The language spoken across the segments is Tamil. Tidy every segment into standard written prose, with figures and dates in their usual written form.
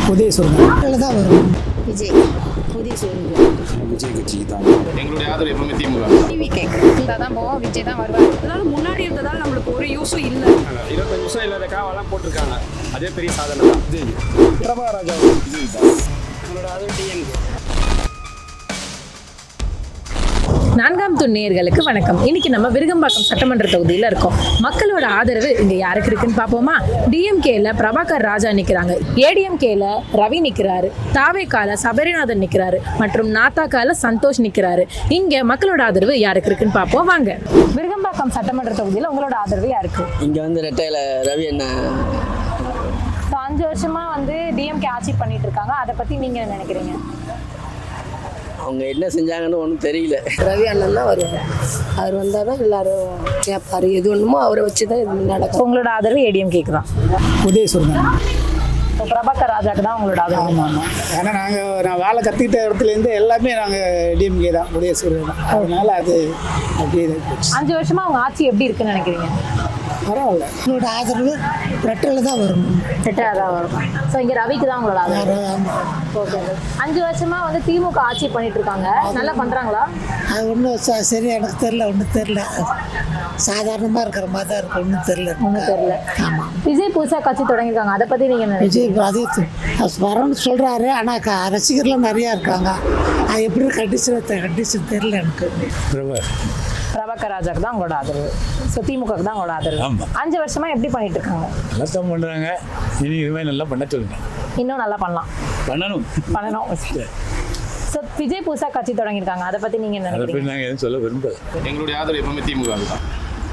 புதிய சொல்லுங்கள் தான் வரும். விஜய் புதிய சொல்லுங்க. விஜய் கட்சிக்கு தான் எங்களுடைய ஆதரவு எப்பவுமே திமுக. டிவி கேட்க தான் போவோம். விஜய் தான் வருவார். அதனால முன்னாடி இருந்ததால் நம்மளுக்கு ஒரு யூஸும் இல்லை. 25 நிமிஷம் இல்லாத காவெல்லாம் போட்டிருக்காங்க. அதே பெரிய சாதனை தான். விஜய் பிரபாகராஜா விஜய் தான். எங்களோட ஆதரவு டிஎம்கே. நான்காம் தூண் நேயர்களுக்கு வணக்கம். இன்னைக்கு நம்ம விருகம்பாக்கம் சட்டமன்ற தொகுதியில் இருக்கோம். மக்களோட ஆதரவு இங்க யாருக்கு இருக்குன்னு பார்ப்போமா? டிஎம்கேல பிரபாகர் ராஜா நிக்கிறாங்க, ஏடிஎம்கேல ரவி நிக்கிறாரு, தாவேகால சபரிநாதன் நிக்கிறாரு மற்றும் நாத்தாக்கால சந்தோஷ் நிக்கிறாரு. இங்க மக்களோட ஆதரவு யாருக்கு இருக்குன்னு பார்ப்போம் வாங்க. விருகம்பாக்கம் சட்டமன்ற தொகுதியில் உங்களோட ஆதரவு யாருக்கு? இங்கே வந்து ரெட்டையில் ரவி என்ன 5 வருஷமா டிஎம்கே ஆட்சி பண்ணிட்டு இருக்காங்க. அதை பத்தி நீங்க என்ன நினைக்கிறீங்க? அவங்க என்ன செஞ்சாங்கன்னு ஒன்றும் தெரியல. ரவி அண்ணன் தான் வருவார். அவர் வந்தால் தான் எல்லாரும் கேட்பாரு. எது ஒன்றுமோ அவரை வச்சு தான் இது நடக்கும். உங்களோட ஆதரவு ஏடிஎம்கேக்கு தான். புதிய சொல்லுங்கள். இப்போ பிரபாகர் ராஜாக்கு தான் உங்களோட ஆதரவு. ஆமாம் ஆமாம். ஏன்னா நான் வேலை கற்றுக்கிட்ட இடத்துலேருந்து எல்லாமே நாங்கள் டிஎம்கே தான், உதய சூரியன் தான். அதனால அது அப்படியே போச்சு. 5 வருஷமா அவங்க ஆட்சி எப்படி இருக்குன்னு நினைக்கிறீங்க? பரவாயில்ல. என்னோட ஆதரவு ரெட்டில் தான் வரும். செட்டாக தான் வரும். ஸோ இங்கே ரவிக்கு தான் உங்களோட ஆதரவு. ஓகே. 5 வருஷமா திமுக ஆட்சி பண்ணிட்டு இருக்காங்க. நல்லா பண்றாங்களா? அது ஒன்றும் சரி எனக்கு தெரில. ஒன்றும் தெரில. சாதாரணமாக இருக்கிற மாதிரி தான் இருக்கு. ஒன்றும் தெரில. ஒன்றும் தெரியல. ஆமாம். விஜய் புதுசா கட்சி தொடங்கியிருக்காங்க. அதை பத்தி நீங்க என்ன நினைக்கிறீங்க? விஜய் அதே வரணும்னு சொல்கிறாரு. ஆனால் ரசிகர்லாம் நிறையா இருக்காங்க. அது எப்படி கண்டிஷன் தெரில எனக்கு. பிரபாகர் ராஜாக்கு தான் உங்களோட ஆதரவு. ஸோ திமுகக்கு தான் உங்களோட ஆதரவு. 5 வருஷமா எப்படி பண்ணிட்டு இருக்காங்க? நல்லா தான் பண்ணுறாங்க. இனி இதுமாதிரி நல்லா பண்ண சொல்லுங்க. இன்னும் நல்லா பண்ணணும். பண்ணணும். ஸோ விஜய் புதுசா கட்சி தொடங்கியிருக்காங்க. அதை பத்தி நீங்க என்ன அதை நினைக்கிறீங்க? பற்றி நாங்கள் எதுவும் சொல்ல விரும்பல. எங்களுடைய ஆதரவு எப்பவுமே திமுக தான்.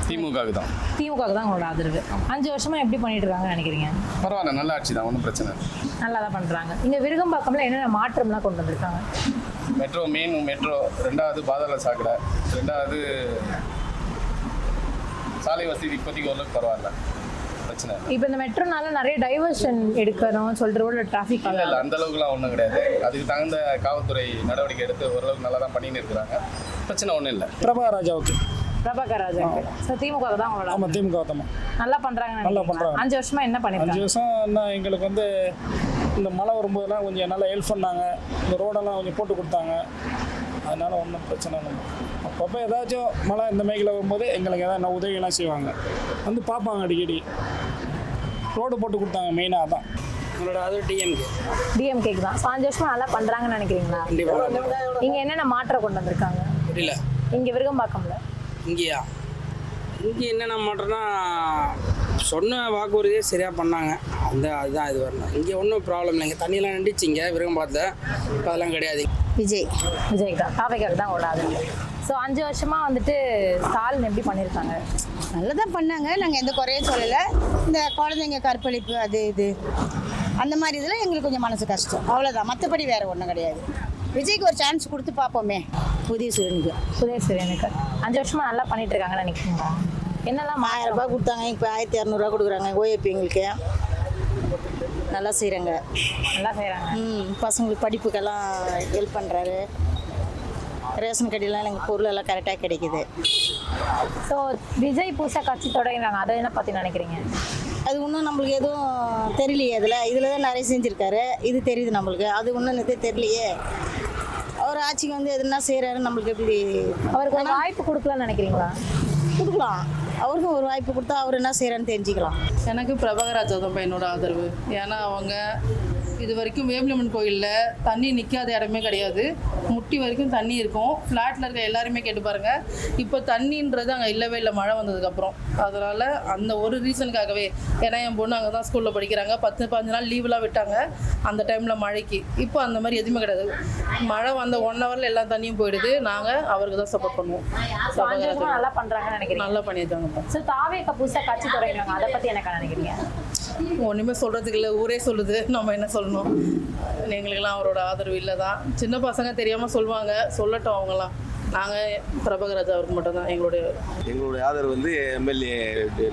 திமுகவுக்கு தான். திமுகக்கு தான் உங்களோட ஆதரவு. 5 வருஷமா எப்படி பண்ணிட்டு இருக்காங்கன்னு நினைக்கிறீங்க? பரவாயில்ல, நல்ல ஆட்சி தான், ஒன்றும் பிரச்சனை இல்லை. நல்லா தான் பண்றாங்க. இங்க விருகம்பாக்கம்ல என்னென்ன மாற்றம்லாம் கொண்டு வந்திருக்காங்க? மெட்ரோ 2வது பாதாள சாக்கடை, 2வது சாலை வசதி இப்போதைக்கு ஓரளவுக்கு பரவாயில்ல, பிரச்சனை இல்லை. இப்போ இந்த மெட்ரோனால நிறைய டைவர்ஷன் எடுக்கணும் சொல்லிட்டு ரோட டிராஃபிக் இல்லை அந்த அளவுக்குலாம் ஒன்றும் கிடையாது. அதுக்கு தகுந்த காவல்துறை நடவடிக்கை எடுத்து ஓரளவுக்கு நல்லா தான் பண்ணின்னு இருக்கிறாங்க. பிரச்சனை ஒன்றும் இல்லை. பிரபாகராஜாவுக்கு. பிரபாகர் ராஜா. ஸோ திமுக தான் உங்களோட. ஆமாம், திமுக தான். நல்லா பண்றாங்க. நல்லா பண்றாங்க. 5 வருஷமா என்ன 5 பண்ணிருக்காங்க? வருஷம் என்ன எங்களுக்கு இந்த மழை வரும்போதெல்லாம் கொஞ்சம் நல்லா ஹெல்ப் பண்ணாங்க. இந்த ரோடெல்லாம் கொஞ்சம் போட்டு கொடுத்தாங்க. அதனால் ஒன்றும் பிரச்சனை இல்லை. அப்பப்போ ஏதாச்சும் மழை இந்த மேய்க்கில் வரும்போது எங்களுக்கு எதாவது உதவியெல்லாம் செய்வாங்க. பார்ப்பாங்க அடிக்கடி. ரோடு போட்டு கொடுத்தாங்க. மெயினாக தான் உங்களோட அது டிஎம்கேக்கு தான். 5 வருஷமா நல்லா பண்றாங்கன்னு நினைக்கிறீங்களா? இங்க என்னென்ன மாற்றம் கொண்டு வந்திருக்காங்க? புரியல. இங்க விருகம்பாக்கம்ல இங்கேயா? இங்கே என்னென்ன மாட்டோம்னா சொன்ன வாக்குறுதியே சரியாக பண்ணாங்க. அதுதான் இது வரணும். இங்கே ஒன்றும் ப்ராப்ளம் இல்லைங்க. தண்ணியெல்லாம் நின்றுச்சிங்க விரும்ப பார்த்தேன். இப்போ அதெல்லாம் கிடையாது. விஜய் தான். தாவேகாக்கு தான் ஓடாது. ஸோ 5 வருஷமா ஸ்டாலின் எப்படி பண்ணியிருக்காங்க? நல்லதான் பண்ணாங்க. நாங்கள் எந்த குறையும் சொல்லலை. இந்த குழந்தைங்க கற்பழிப்பு அது இது அந்த மாதிரி இதில் எங்களுக்கு கொஞ்சம் மனசு கஷ்டம், அவ்வளோதான். மற்றபடி வேறு ஒன்றும் கிடையாது. விஜய்க்கு ஒரு சான்ஸ் கொடுத்து பார்ப்போமே. புதிய சூரியனுக்கு 5 வருஷமா நல்லா பண்ணிட்டு இருக்காங்கன்னு நினைக்கிறீங்களா? என்னெல்லாம் 1000 ரூபாய் கொடுத்தாங்க. இப்போ 1200 கொடுக்குறாங்க. ஓஏபி எங்களுக்கு நல்லா செய்கிறாங்க. நல்லா செய்கிறாங்க. பசங்களுக்கு படிப்புக்கெல்லாம் ஹெல்ப் பண்ணுறாரு. ரேஷன் கடையெல்லாம் எங்கள் பொருளெல்லாம் கரெக்டாக கிடைக்குது. ஸோ விஜய் புதுசாக கட்சி தொடங்கினாங்க. அதை என்ன பற்றி நினைக்கிறீங்க? அது இன்னும் நம்மளுக்கு எதுவும் தெரியலையே. இதில் தான் நிறைய செஞ்சுருக்காரு. இது தெரியுது நம்மளுக்கு. அது ஒன்றும் தெரியலையே. அவர் ஆட்சிக்கு எதுனா செய்கிறாரு நம்மளுக்கு எப்படி? அவருக்கு ஒரு வாய்ப்பு கொடுக்கலாம்னு நினைக்கிறீங்களா? கொடுக்கலாம். அவருக்கும் ஒரு வாய்ப்பு கொடுத்தா அவர் என்ன செய்கிறான்னு தெரிஞ்சுக்கலாம். எனக்கு பிரபாகர் ராஜா தான் என்னோட ஆதரவு. ஏன்னா அவங்க இது வரைக்கும் வேம்பலம்மன் கோயிலில் தண்ணி நிற்காத இடமே கிடையாது. முட்டி வரைக்கும் தண்ணி இருக்கும். ஃப்ளாட்டில் இருக்க எல்லாருமே கேட்டு பாருங்கள். இப்போ தண்ணின்றது அங்கே இல்லவே இல்லை மழை வந்ததுக்கப்புறம். அதனால் அந்த ஒரு ரீசனுக்காகவே, ஏன்னா என் பொண்ணு அங்கே தான் ஸ்கூலில் படிக்கிறாங்க. 10-15 நாள் லீவெலாம் விட்டாங்க அந்த டைமில் மழைக்கு. இப்போ அந்த மாதிரி எதுவுமே கிடையாது. மழை வந்த 1 ஹவரில் எல்லா தண்ணியும் போயிடுது. நாங்கள் அவருக்கு தான் சப்போர்ட் பண்ணுவோம். நல்லா பண்ணுறாங்கன்னு நினைக்கிறேன். நல்லா பண்ணியிருக்காங்க. ஸோ தாவேகா புதுசாக கட்சி தொடங்கினாங்க. அதை பற்றி எனக்கு நினைக்கிறீங்க? ஒன்றுமே சொல்கிறதுக்கு இல்லை. ஊரே சொல்லுது, நம்ம என்ன சொல்லணும்? எங்களுக்கெல்லாம் அவரோட ஆதரவு இல்லை தான். சின்ன பசங்க தெரியாமல் சொல்லுவாங்க, சொல்லட்டும் அவங்களாம். நாங்கள் பிரபாகர் ராஜா அவருக்கு மட்டும்தான் எங்களுடைய ஆதரவு எம்எல்ஏ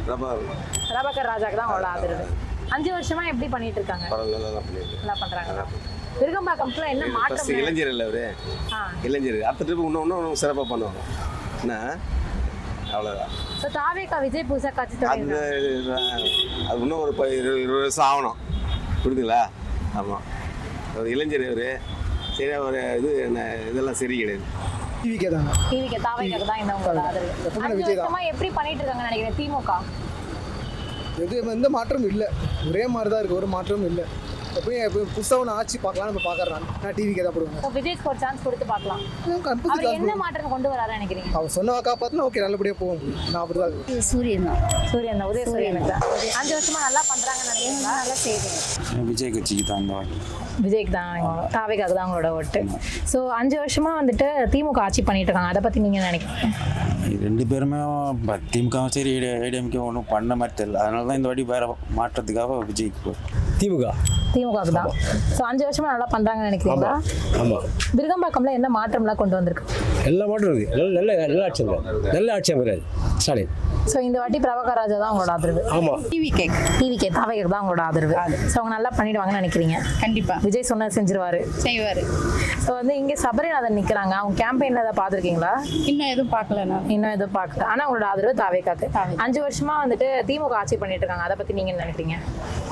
பிரபாகர் ராஜாக்கு தான் அவரோட ஆதரவு. 5 வருஷமா எப்படி பண்ணிட்டு இருக்காங்க? நல்லா பண்றாங்க. விருகம்பாக்கம்ல என்ன மாற்றம்? இளைஞர் இல்லை அவரு. இளைஞர் அடுத்த ட்ரிப் இன்னும் சிறப்பாக பண்ணுவாங்க. என்ன அவ்வளோதான். ஸோ தாவேகா விஜய் புதுசாக கட்சி அது இன்னும் ஒரு 20 வருஷம் ஆகணும். புரியுதுங்களா? ஆமாம், ஒரு இளைஞர் அவர். சரி, ஒரு இதெல்லாம் சரி கிடையாது. டிவிக்கே தாங்க. டிவிக்கு தாவைக்கு தான் இந்த உங்களோட ஆதரவு. 5 வருஷமா எப்படி பண்ணிட்டு இருக்காங்கன்னு நினைக்கிறேன் திமுக? எந்த மாற்றமும் இல்லை, ஒரே மாதிரி தான் இருக்குது, ஒரு மாற்றமும் இல்லை. எப்போ புதுசாக ஒன்று ஆட்சி பார்க்கலாம் நம்ம பார்க்குறேன். நான் டிவிக்கே தான் போடுவேன். விஜய்க்கு ஒரு சான்ஸ் கொடுத்து பார்க்கலாம். அவர் என்ன மாற்றம் கொண்டு வராரு நினைக்கிறீங்க? அவர் சொன்ன வாக்கா பார்த்துனா ஓகே, நல்லபடியாக போகும். நான் அப்படி தான் இருக்கேன். சூரியன் தான். சூரியன் தான், உதய சூரியன் தான். 5 வருஷமா நல்லா பண்றாங்கன்னு நினைக்கிறீங்களா? நல்லா செய்யுங்க. விஜய் கட்சிக்கு தான் விஜய்க்கு தான், தாவைக்காக தான் அவங்களோட ஓட்டு. ஸோ 5 வருஷமா வந்துட்டு திமுக ஆட்சி பண்ணிட்டு இருக்காங்க, அதை பத்தி நீங்க நினைக்கிறீங்க? 2 பேருமே திமுகவும் சரி ஏடிஎம்கே ஒன்றும் பண்ண மாதிரி தெரியல. அதனால தான் இந்த வாட்டி வேற மாற்றத்துக்காக விஜய்க்கு திமுகவுக்கு தான். ஸோ 5 வருஷமா நல்லா பண்றாங்கன்னு நினைக்கிறீங்களா? ஆமாம். விருகம்பாக்கம்ல என்ன மாற்றம்லாம் கொண்டு வந்திருக்கு? எல்லா மாற்றம் இருக்குது. நல்ல ஆட்சி கிடையாது ஸ்டாலின். ஸோ இந்த வாட்டி பிரபாகர் ராஜா தான் உங்களோட ஆதரவு. ஆமாம். டிவிகே தாவைக்கு தான் உங்களோட ஆதரவு. ஸோ அவங்க நல்லா பண்ணிடுவாங்கன்னு நினைக்கிறீங்க? கண்டிப்பாக விஜய் சொன்னது செஞ்சிருவாரு, செய்வார். ஸோ வந்து இங்கே சபரிநாதன் நிற்கிறாங்க, அவங்க கேம்பெயினில் அதை பார்த்துருக்கீங்களா? இன்னும் எதுவும் பார்க்கலண்ணா. இன்னும் எதுவும் பார்க்கல. ஆனால் அவங்களோட ஆதரவு தாவைக்காக்கு. 5 வருஷமா வந்துட்டு திமுக ஆட்சி பண்ணிட்டு இருக்காங்க, அதை பற்றி நீங்கள் என்ன நினைக்கிறீங்க?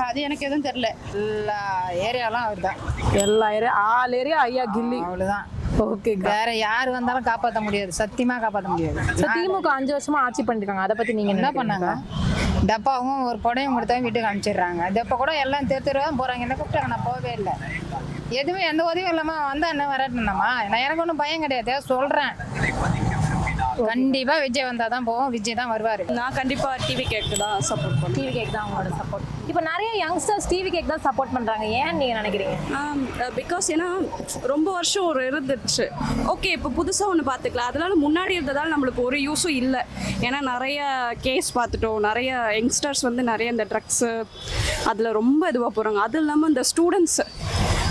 அது எனக்கு எதுவும் தெரியல. எல்லா ஏரியாலாம் அவர் தான். எல்லா ஏரியா, 4 ஏரியா ஐயா கில்லி, அவ்வளோதான். ஓகே. வேற யார் வந்தாலும் காப்பாற்ற முடியாது, சத்தியமாக காப்பாற்ற முடியாது. ஸோ திமுக 5 வருஷமா ஆட்சி பண்ணிருக்காங்க, அதை பற்றி நீங்கள் என்ன பண்ணாங்க? டப்பாவும் ஒரு புடையும் கொடுத்தா வீட்டுக்கு அனுப்பிச்சிடுறாங்க. டப்பா கூட எல்லாம் தெருவா போகிறாங்க. என்ன கூப்பிட்டாங்க, நான் போகவே இல்லை. எதுவுமே எந்த உதவியும் இல்லாமல் வந்தால் என்ன வரட்டுனாமா? நான் எனக்கு ஒன்றும் பயம் கிடையாது, சொல்கிறேன். கண்டிப்பாக விஜய் வந்தால் தான் போவோம், விஜய் தான் வருவார். நான் கண்டிப்பாக டிவி கேக்கு தான் சப்போர்ட் பண்ணுவேன். டிவி கேக் தான் அவங்களோட சப்போர்ட். இப்போ நிறைய யங்ஸ்டர்ஸ் டிவி கேக் தான் சப்போர்ட் பண்ணுறாங்க, ஏன் நீங்கள் நினைக்கிறீங்க? பிகாஸ் ஏன்னா ரொம்ப வருஷம் ஒரு இருந்துச்சு. ஓகே, இப்போ புதுசாக ஒன்று பார்த்துக்கலாம். அதனால முன்னாடி இருந்ததால் நம்மளுக்கு ஒரு யூஸும் இல்லை. ஏன்னா நிறைய கேஸ் பார்த்துட்டோம், நிறைய யங்ஸ்டர்ஸ் வந்து நிறைய இந்த ட்ரக்ஸு அதில் ரொம்ப இதுவாக போகிறாங்க. அது இல்லாமல் இந்த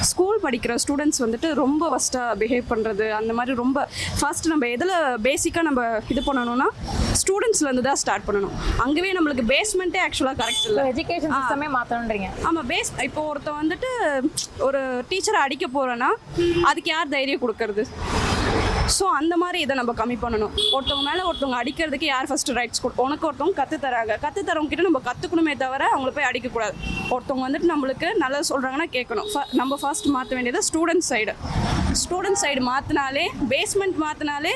ஸ்கூல் படிக்கிற ஸ்டூடெண்ட்ஸ் வந்துட்டு ரொம்ப ஃபஸ்ட்டாக பிஹேவ் பண்ணுறது, அந்த மாதிரி ரொம்ப ஃபர்ஸ்ட் நம்ம எதில் பேசிக்காக நம்ம இது பண்ணணும்னா ஸ்டூடெண்ட்ஸ்லேருந்து தான் ஸ்டார்ட் பண்ணணும். அங்கேயே நம்மளுக்கு பேஸ்மெண்ட்டே ஆக்சுவலாக கரெக்ட் இல்லை. எஜுகேஷன் சிஸ்டமே மாற்றணுன்றீங்க? ஆமாம், இப்போ ஒருத்தன் வந்துட்டு ஒரு டீச்சரை அடிக்க போகிறேன்னா அதுக்கு யார் தைரியம் கொடுக்கறது? ஸோ அந்த மாதிரி இதை நம்ம கம்மி பண்ணணும். ஒருத்தவங்க மேலே ஒருத்தவங்க அடிக்கிறதுக்கு யார் ஃபஸ்ட்டு ரைட்ஸ் உனக்கு ஒருத்தவங்க கற்றுத்தரவங்க கிட்ட நம்ம கற்றுக்கணுமே தவிர அவங்கள போய் அடிக்கக்கூடாது. ஒருத்தவங்க வந்துட்டு நம்மளுக்கு நல்லது சொல்கிறாங்கன்னா கேட்கணும். நம்ம ஃபர்ஸ்ட் மாற்ற வேண்டியது ஸ்டூடெண்ட் சைடு மாற்றினாலே, பேஸ்மெண்ட் மாற்றினாலே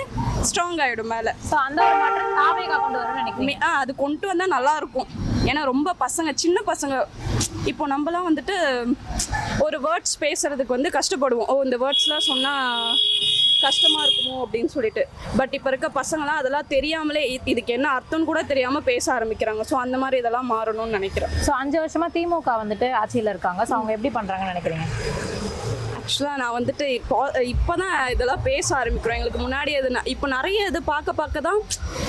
ஸ்ட்ராங் ஆகிடும் மேலே. ஸோ அந்த ஒரு மாற்றம் தாவைக்கா கொண்டு வரணும்னு நினைக்கிறேன். அது கொண்டு வந்தால் நல்லாயிருக்கும். ஏன்னா ரொம்ப சின்ன பசங்க இப்போ நம்மலாம் வந்துட்டு ஒரு வேர்ட்ஸ் பேசுறதுக்கு வந்து கஷ்டப்படுவோம். இந்த வேர்ட்ஸ்லாம் சொன்னால் கஷ்டமாக இருக்குமோ அப்படின்னு சொல்லிட்டு. பட் இப்போ இருக்க பசங்களாம் அதெல்லாம் தெரியாமலே இதுக்கு என்ன அர்த்தம்னு கூட தெரியாமல் பேச ஆரம்பிக்கிறாங்க. ஸோ அந்த மாதிரி இதெல்லாம் மாறணும்னு நினைக்கிறேன். ஸோ 5 வருஷமாக திமுக வந்துட்டு ஆட்சியில் இருக்காங்க. ஸோ அவங்க எப்படி பண்ணுறாங்கன்னு நினைக்கிறீங்க? ஆக்சுவலாக நான் வந்துட்டு இப்போ தான் இதெல்லாம் பேச ஆரம்பிக்கிறோம். எங்களுக்கு முன்னாடி இப்போ நிறைய இது பார்க்க தான்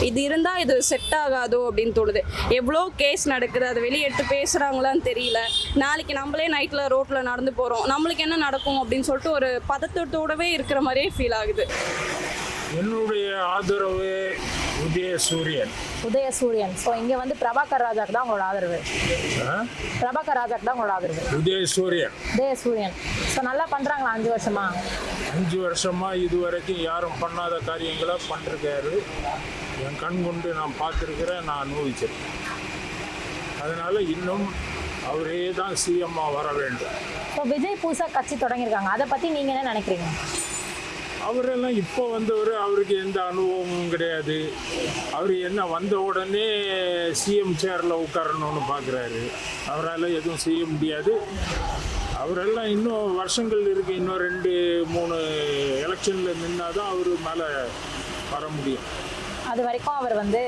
இது இருந்தால் இது செட் ஆகாதோ அப்படின்னு தோணுது. எவ்வளோ கேஸ் நடக்குது, அதை வெளியே எடுத்து பேசுகிறாங்களான்னு தெரியல. நாளைக்கு நம்மளே நைட்டில் ரோட்டில் நடந்து போகிறோம், நம்மளுக்கு என்ன நடக்கும் அப்படின்னு சொல்லிட்டு ஒரு பதட்டத்தோடவே இருக்கிற மாதிரியே ஃபீல் ஆகுது. என்னுடைய ஆதரவு உதயசூரியன். ஸோ இங்கே வந்து பிரபாகர் ராஜாக்கு தான் உங்களோட ஆதரவு. பிரபாகர் ராஜாக்கு தான் உங்களோட ஆதரவு. உதயசூரியன். ஸோ நல்லா பண்ணுறாங்களா 5 வருஷமா? 5 வருஷமா இது வரைக்கும் யாரும் பண்ணாத காரியங்களை பண்ணிருக்காரு. என் கண் கொண்டு நான் பார்த்துருக்கிறேன், நான் அனுபவிச்சிருக்கேன். அதனால இன்னும் அவரே தான் சிஎம்மாக வர வேண்டும். ஸோ விஜய் புதுசாக கட்சி தொடங்கியிருக்காங்க, அதை பற்றி நீங்கள் என்ன நினைக்கிறீங்க? அவரெல்லாம் இப்போ வந்தவர், அவருக்கு எந்த அனுபவமும் கிடையாது. அவர் என்ன வந்த உடனே சிஎம் சேரில் உட்காரணும்னு பார்க்குறாரு. அவரால் எதுவும் செய்ய முடியாது. அவரெல்லாம் இன்னும் வருஷங்கள் இருக்குது. இன்னும் 2-3 எலெக்ஷனில் நின்னா தான் அவர் மேலே வர முடியும். அது வரைக்கும் அவர் வந்து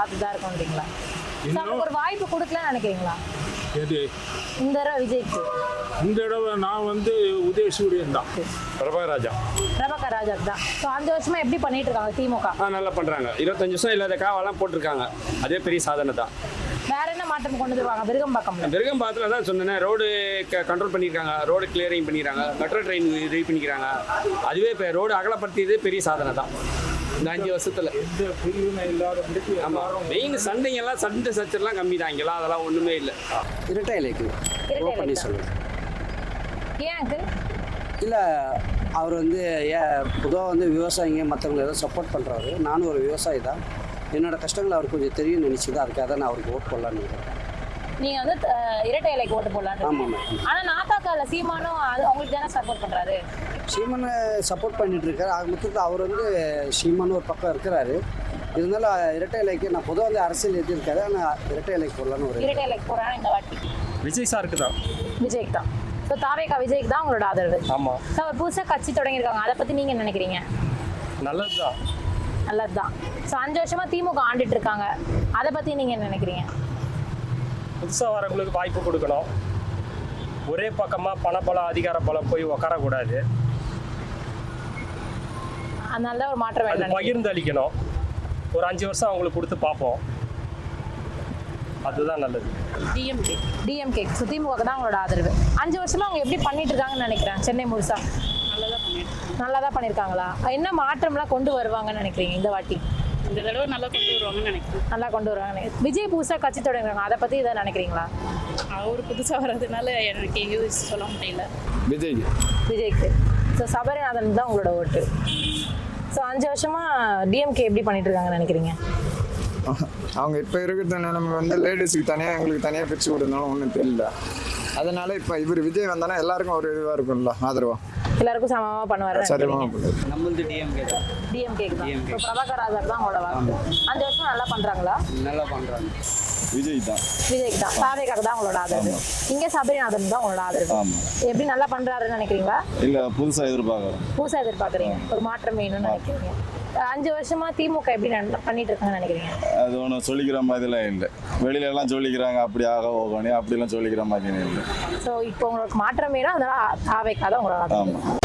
அதுதான் இருக்கும்ன்றீங்களா? இன்னும் ஒரு வாய்ப்பு கொடுக்கலன்னு நினைக்கிறீங்களா? எது இந்த தடவை விஜய்க்கு? இந்த தடவை நான் வந்து உதயசூரியன் தான். பிரபாகர் ராஜா தான். ஸோ 5 வருஷமா எப்படி பண்ணிட்டு இருக்காங்க திமுக? நல்லா பண்ணுறாங்க. 25 வருஷம் இல்லாத காவெல்லாம் போட்டிருக்காங்க, அதே பெரிய சாதனை தான். வேற என்ன மாற்றம் கொண்டு வருவாங்க விருகம்பாக்கத்தில் தான் சொன்னேன். ரோடு கண்ட்ரோல் பண்ணியிருக்காங்க, ரோடு கிளியரிங் பண்ணிக்கிறாங்க, மெட்ரோ ட்ரெயின் ரெடி பண்ணிக்கிறாங்க. அதுவே இப்போ ரோடு அகலப்படுத்தியது பெரிய சாதனை தான் இந்த 5 வருஷத்தில். ஆமாம், மெயின் சண்டைங்கெல்லாம் சண்டை சச்சரெலாம் கம்மி தான் இங்கெல்லாம். அதெல்லாம் ஒன்றுமே இல்லை. இரட்டை இலைக்கு பண்ணி சொல்லுவேன். ஏன் இல்லை, அவர் வந்து பொதுவாக வந்து விவசாயிங்க மற்றவங்களை ஏதோ சப்போர்ட் பண்ணுறாரு. நானும் ஒரு விவசாயி தான். என்னோடய கஷ்டங்கள் அவருக்கு கொஞ்சம் தெரியும்னு நினச்சிதான், அதுக்காக தான் நான் அவருக்கு ஓட் போடலான்னு நினைக்கிறேன். நீங்கள் வந்து இரட்டை இலைக்கு ஓட்டு போடலான்னு. ஆமாம். ஆனால் நாத்தாக்கா இல்லை சீமானும் அவங்களுக்கு தானே சப்போர்ட் பண்ணுறாரு. சீமானை சப்போர்ட் பண்ணிட்டு இருக்காரு. ஆக மொத்தத்தில் அவர் வந்து சீமானு ஒரு பக்கம் இருக்கிறாரு. இருந்தாலும் இரட்டை இலைக்கு நான் பொதுவாக வந்து அரசியல் எது இருக்காது. ஆனால் இரட்டை இலைக்கு போடலான்னு ஒரு இரட்டை இலைக்கு போகிறாங்க இந்த வாட்டி. விஜய் சாருக்கு தான். விஜய்க்கு தான். ஸோ தாவேகா விஜய்க்கு தான் உங்களோட ஆதரவு. ஆமாம். ஸோ அவர் புதுசாக கட்சி தொடங்கியிருக்காங்க, அதை பற்றி நீங்கள் நினைக்கிறீங்க? நல்லது தான். நல்லது தான். ஸோ 5 வருஷமாக திமுக ஆண்டுட்டு இருக்காங்க, அதை பற்றி நீங்கள் என்ன நினைக்கிறீங்க? புதுசாக வரவங்களுக்கு வாய்ப்பு கொடுக்கணும். ஒரே பக்கமாக பணபலம் அதிகார பலம் போய் உட்காரக்கூடாது. அதனால தான் ஒரு மாற்றம் அது வேணும். பகிர்ந்து அளிக்கணும். ஒரு 5 வருஷம் அவங்களுக்கு கொடுத்து பார்ப்போம், அதுதான் நல்லது. டிஎம்கே. ஸோ திமுக தான் உங்களோட ஆதரவு. 5 வருஷமா அவங்க எப்படி பண்ணிட்டு இருக்காங்கன்னு நினைக்கிறேன் சென்னை முழுசா? நல்லா தான் பண்ணியிருக்காங்களா? என்ன மாற்றம்லாம் கொண்டு வருவாங்கன்னு நினைக்கிறீங்க இந்த வாட்டி? இந்த தடவை நல்லா கொண்டு வருவாங்கன்னு நினைக்கிறேன். நல்லா கொண்டு வருவாங்க. விஜய் புதுசாக கட்சி தொடங்குறாங்க, அதை பற்றி இதை நினைக்கிறீங்களா? அவர் புதுசாக வர்றதுனால எனக்கு எங்கேயும் சொல்ல முடியல. விஜய்க்கு. ஸோ சபரிநாதன் தான் உங்களோட ஓட்டு. ஸோ 5 வருஷமாக டிஎம்கே எப்படி பண்ணிட்டு இருக்காங்கன்னு நினைக்கிறீங்க? அவங்க இப்போ இருக்கிற நிலைமை வந்து லேடிஸுக்கு தனியாக எங்களுக்கு தனியாக பிரித்து கொடுத்தாலும் ஒன்றும் தெரியல. அதனால இப்போ இவர் விஜய் வந்தானா எல்லாருக்கும் ஒரு இதுவாக இருக்கும்ல, ஆதரவா எல்லாருக்கும் சமமாக பண்ணுவார். சரிமாக பண்ணுறது. நம்மளது டிஎம்கே தான். டிஎம்கேக்கு தான். ஸோ பிரபாகர் ராஜாக்கு தான் உங்களோட வாக்கு. 5 வருஷம் நல்லா பண்ணுறாங்களா? நல்லா பண்ணுறாங்க. விஜய் தான். விஜய்க்கு தான். தாவேகாக்கு தான் உங்களோட ஆதரவு. இங்கே சபரிநாதன் தான் உங்களோட ஆதரவு. எப்படி நல்லா பண்ணுறாருன்னு நினைக்கிறீங்களா? இல்லை புதுசாக எதிர்பார்க்குறோம். புதுசாக எதிர்பார்க்குறீங்க, ஒரு மாற்றம் வேணும்னு நினைக்கிறீங்க. 5 வருஷமா திமுக எப்படி பண்ணிட்டு இருக்காங்கன்னு நினைக்கிறீங்க? அது ஒன்றும் சொல்லிக்கிற மாதிரிலாம் இல்லை. வெளியிலலாம் சொல்லிக்கிறாங்க அப்படி ஆக போகணும், அப்படிலாம் சொல்லிக்கிற மாதிரி இல்லை. ஸோ இப்போ உங்களுக்கு மாற்றம் வேணும், அதனால தாவேகா தான் உங்களோட ஆதரவு.